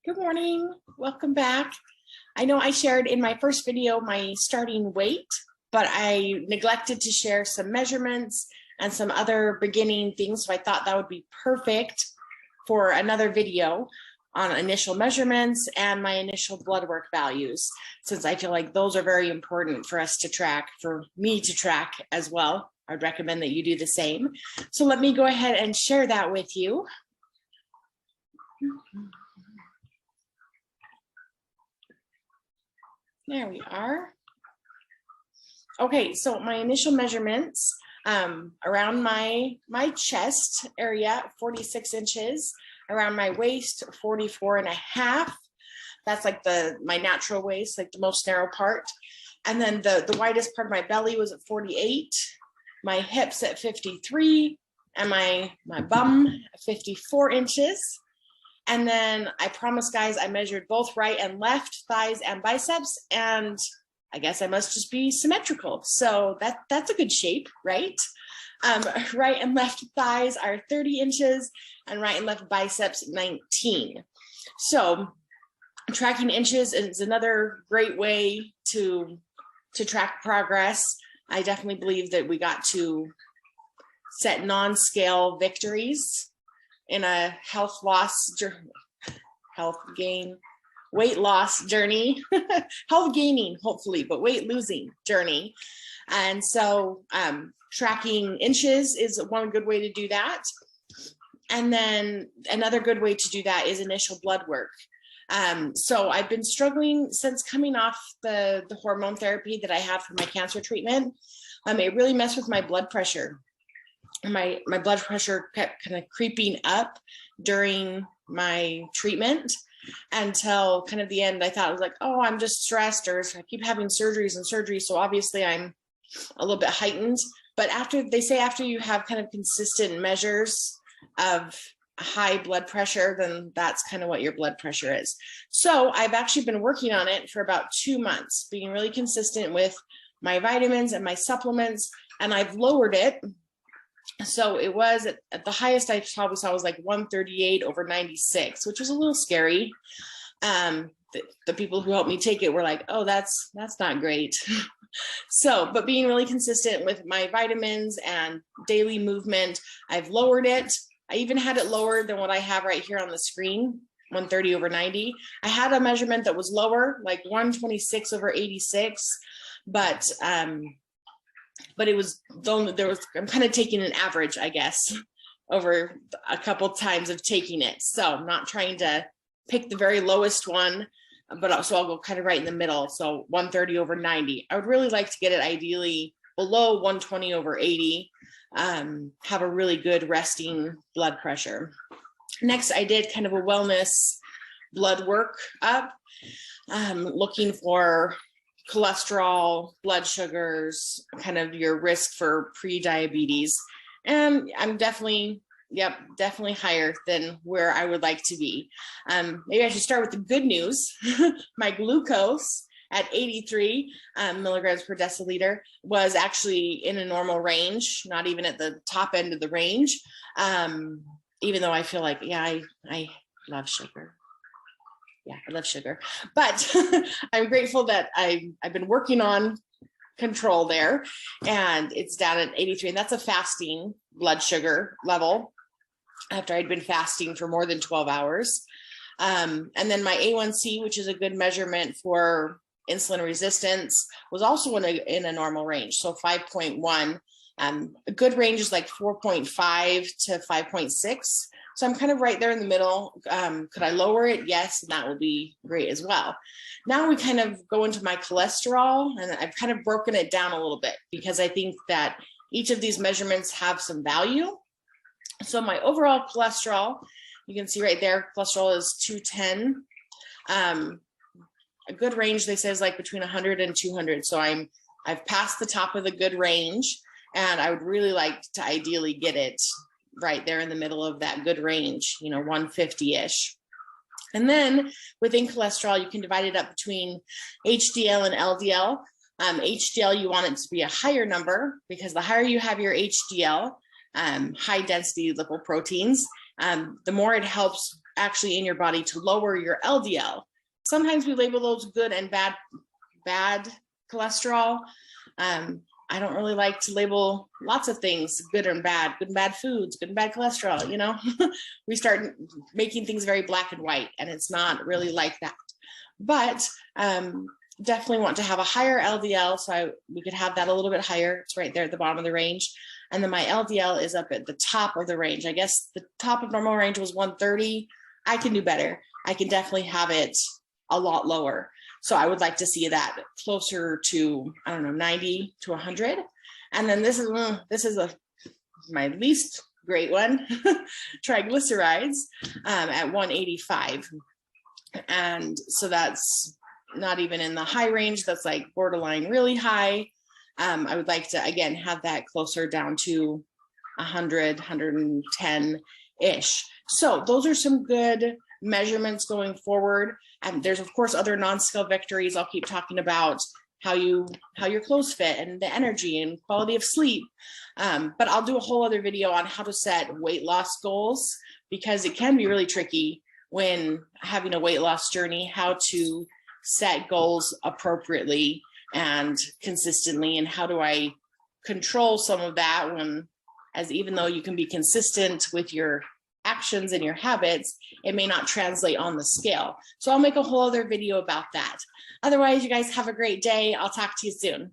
Good morning, welcome back. I know I shared in my first video my starting weight, but I neglected to share some measurements and some other beginning things, so I thought that would be perfect for another video on initial measurements and my initial blood work values, since I feel like those are very important for us to track, for me to track as well. I'd recommend that you do the same. So let me go ahead and share that with you. There we are. Okay, so my initial measurements around my chest area, 46 inches, around my waist, 44.5. That's like my natural waist, like the most narrow part. And then the widest part of my belly was at 48, my hips at 53, and my bum at 54 inches. And then I promise, guys, I measured both right and left thighs and biceps, and I guess I must just be symmetrical. So that's a good shape, right? Right and left thighs are 30 inches and right and left biceps 19. So tracking inches is another great way to track progress. I definitely believe that we got to set non-scale victories in a weight loss journey, health gaining, hopefully, but weight losing journey. And so tracking inches is one good way to do that. And then another good way to do that is initial blood work. So I've been struggling since coming off the hormone therapy that I have for my cancer treatment. It really messed with my blood pressure. My blood pressure kept kind of creeping up during my treatment until kind of the end. I thought, I was like, oh, I'm just stressed, or I keep having surgeries and surgeries, so obviously I'm a little bit heightened. But after you have kind of consistent measures of high blood pressure, then that's kind of what your blood pressure is. So I've actually been working on it for about 2 months, being really consistent with my vitamins and my supplements, and I've lowered it. So it was at the highest I probably saw was like 138/96, which was a little scary. The people who helped me take it were like, oh, that's not great. So, but being really consistent with my vitamins and daily movement, I've lowered it. I even had it lower than what I have right here on the screen, 130/90. I had a measurement that was lower, like 126/86, but it was I'm kind of taking an average, I guess, over a couple times of taking it. So I'm not trying to pick the very lowest one, but also I'll go kind of right in the middle. So 130/90. I would really like to get it ideally below 120/80, have a really good resting blood pressure. Next, I did kind of a wellness blood work up, looking for cholesterol, blood sugars, kind of your risk for pre-diabetes. And I'm definitely higher than where I would like to be. Maybe I should start with the good news. My glucose at 83 milligrams per deciliter was actually in a normal range, not even at the top end of the range. Even though I feel like, I love sugar. Yeah, I love sugar, but I'm grateful that I've been working on control there, and it's down at 83, and that's a fasting blood sugar level after I'd been fasting for more than 12 hours. And then my A1C, which is a good measurement for insulin resistance, was also in a normal range, so 5.1. A good range is like 4.5 to 5.6. So I'm kind of right there in the middle. Could I lower it? Yes, and that will be great as well. Now we kind of go into my cholesterol, and I've kind of broken it down a little bit because I think that each of these measurements have some value. So my overall cholesterol, you can see right there, cholesterol is 210. A good range, they say, is like between 100 and 200. So I've passed the top of the good range, and I would really like to ideally get it right there in the middle of that good range, 150-ish. And then within cholesterol, you can divide it up between HDL and LDL. HDL, you want it to be a higher number, because the higher you have your HDL, high density lipoproteins, the more it helps actually in your body to lower your LDL. Sometimes we label those good and bad cholesterol. I don't really like to label lots of things good and bad foods, good and bad cholesterol, you know. We start making things very black and white, and it's not really like that. But definitely want to have a higher LDL, so we could have that a little bit higher. It's right there at the bottom of the range. And then my LDL is up at the top of the range. I guess the top of normal range was 130. I can do better. I can definitely have it a lot lower. So I would like to see that closer to, I don't know, 90 to 100. And then this is my least great one, triglycerides at 185. And so that's not even in the high range. That's like borderline really high. I would like to, again, have that closer down to 100, 110-ish. So those are some good measurements going forward. And there's, of course, other non-scale victories. I'll keep talking about how your clothes fit and the energy and quality of sleep. But I'll do a whole other video on how to set weight loss goals, because it can be really tricky when having a weight loss journey, how to set goals appropriately and consistently, and how do I control some of that even though you can be consistent with your actions and your habits, it may not translate on the scale. So I'll make a whole other video about that. Otherwise, you guys have a great day. I'll talk to you soon.